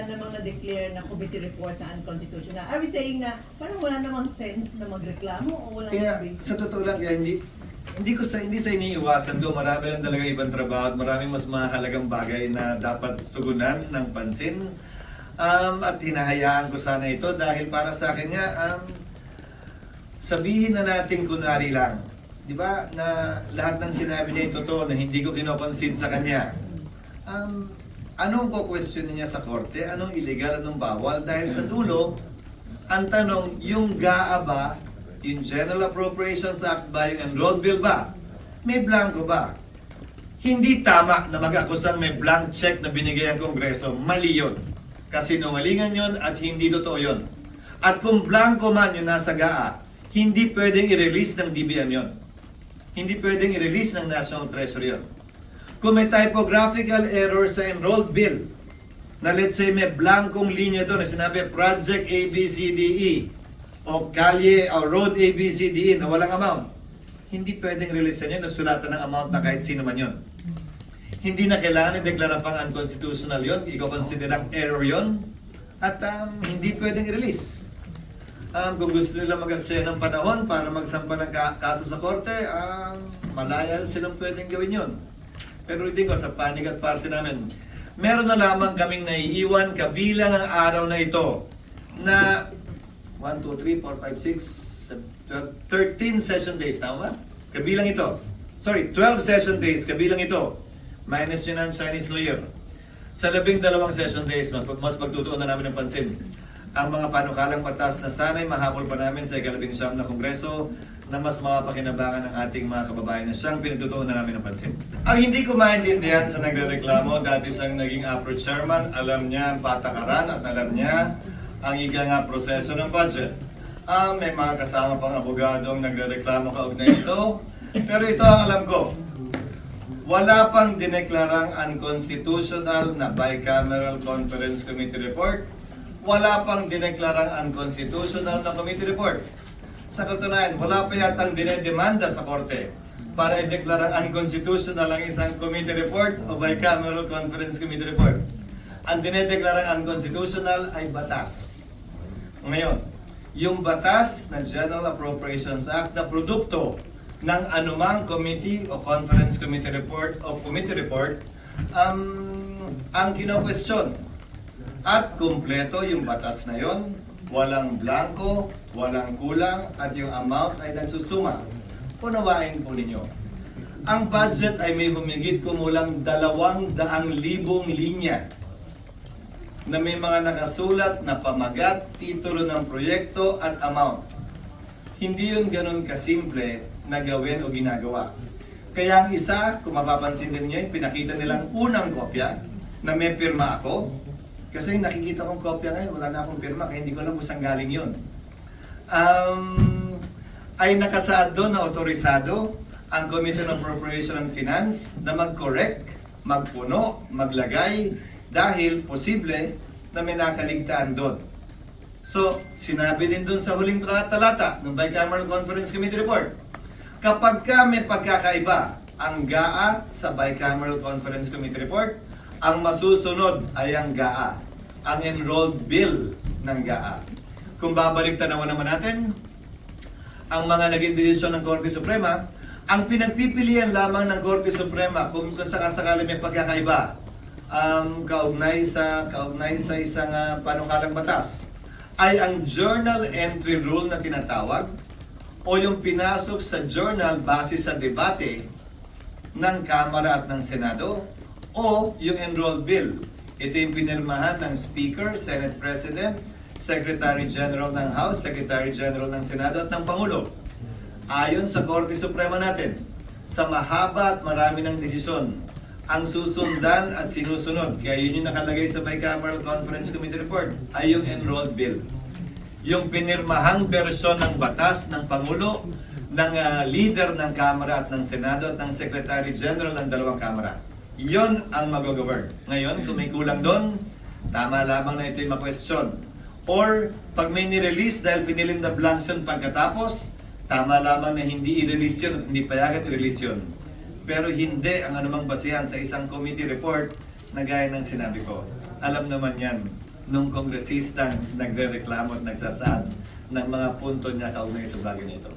namang na-declare na committee report na unconstitutional. Are we saying na parang wala namang sense na magreklamo o wala Kaya namang reason? sa totoo lang, kaya hindi sa iniiwasan ko. Marami lang talaga ibang trabaho at maraming mas mahalagang bagay na dapat tugunan ng pansin. At hinahayaan ko sana ito dahil para sa akin nga, sabihin na natin kunwari lang, di ba, na lahat ng sinabi niya ay totoo na hindi ko kinoconsider sa kanya. Anong ko-question niya sa korte? Anong illegal, anong bawal? Dahil sa dulo, ang tanong, yung GAA ba, yung General Appropriations Act ba, yung Enrolled Bill ba, may blanco ba? Hindi tama na mag-akusang may blank check na binigay ang Kongreso. Mali yun. Kasi nungalingan yun at hindi totoo yun. At kung blanco man yung nasa GAA, hindi pwedeng i-release ng DBM yun. Hindi pwedeng i-release ng National Treasury yun. Kung may typographical error sa enrolled bill, na let's say may blankong linya doon na sinabi Project ABCDE o Kalye o Road ABCDE na walang amount, hindi pwedeng release yun at sulatan ng amount na kahit sino man yun. Hindi na kailangan i-deklara pang unconstitutional yun, i-consider ang error yun, at hindi pwedeng i-release. Kung gusto nila mag-aksaya ng panahon para magsampa ng kaso sa korte, malaya silang pwedeng gawin yun. Pero hindi ko sa panig at parte namin. Meron na lamang kaming naiiwan kabilang ang araw na ito na 1, 2, 3, 4, 5, 6, 13 session days, tama ba? Kabilang ito. Sorry, 12 session days, kabilang ito. Minus yun ang Chinese New Year. Sa 12 session days, mas pagtutuon na namin ng pansin ang mga panukalang batas na sana'y mahabol pa namin sa ika-19 na Kongreso na mas mapakinabangan ng ating mga kababayan na siyang pinagtutuunan namin ng pansin. Ang hindi ko maintindihan sa nagrereklamo, dati siyang naging APRO chairman, alam niya ang patakaran at alam niya ang ika nga proseso ng budget. May mga kasama pang abogadong nagrereklamo kaugnay ito, pero ito ang alam ko. Wala pang dineklarang unconstitutional na bicameral conference committee report. Wala pang dineklarang unconstitutional na committee report. Sa katunayan, wala pa yatang dinedemanda sa korte para ideklarang unconstitutional ang isang committee report o bicameral conference committee report. Ang dinedeklarang unconstitutional ay batas. Ngayon, yung batas ng General Appropriations Act na produkto ng anumang committee o conference committee report o committee report ang kino-question. At kumpleto yung batas na yon, walang blanco, walang kulang, at yung amount ay nagsusuma. Unawain po ninyo. Ang budget ay may humigit kumulang 200,000 linya na may mga nakasulat na pamagat, titulo ng proyekto at amount. Hindi yun ganun kasimple na gawin o ginagawa. Kaya ang isa, kung mapapansin din niyo, pinakita nilang unang kopya na may pirma ako. Kasi nakikita kong kopya ngayon, wala na akong pirma, kaya hindi ko alam kung saan galing yun. Ay nakasaad doon na otorisado ang Committee on Appropriation and Finance na mag-correct, magpuno, maglagay, dahil posible na may nakaligtaan doon. So, sinabi din doon sa huling talata ng Bicameral Conference Committee Report, kapag ka may pagkakaiba ang GAA sa Bicameral Conference Committee Report, ang masusunod ay ang GAA, ang enrolled bill ng GAA. Kung babalik tanawan naman natin, ang mga naging desisyon ng Korte Suprema, ang pinagpipilian lamang ng Korte Suprema kung sakasakali may pagkakaiba, kaugnay sa isang panukalang batas, ay ang journal entry rule na tinatawag o yung pinasok sa journal base sa debate ng Kamara at ng Senado, o yung enrolled bill. Ito yung pinirmahan ng Speaker, Senate President, Secretary General ng House, Secretary General ng Senado at ng Pangulo. Ayon sa Korte Suprema natin, sa mahaba at marami ng desisyon, ang susundan at sinusunod, kaya yun yung nakalagay sa Bicameral Conference Committee Report, ay yung enrolled bill. Yung pinirmahang bersyon ng batas ng Pangulo, ng leader ng Kamara at ng Senado at ng Secretary General ng dalawang Kamara. Yon ang mag-govern. Ngayon, kung may kulang doon, tama lamang na ito yung ma-question. Or, pag may nirelease dahil piniling na blanks yun pagkatapos, tama lamang na hindi i-release yun, hindi payagat i-release yun. Pero hindi ang anumang basihan sa isang committee report na gaya ng sinabi ko. Alam naman yan nung kongresistang nagre-reklamo at nagsasaad ng mga punto niya kaugnay sa bagay nito?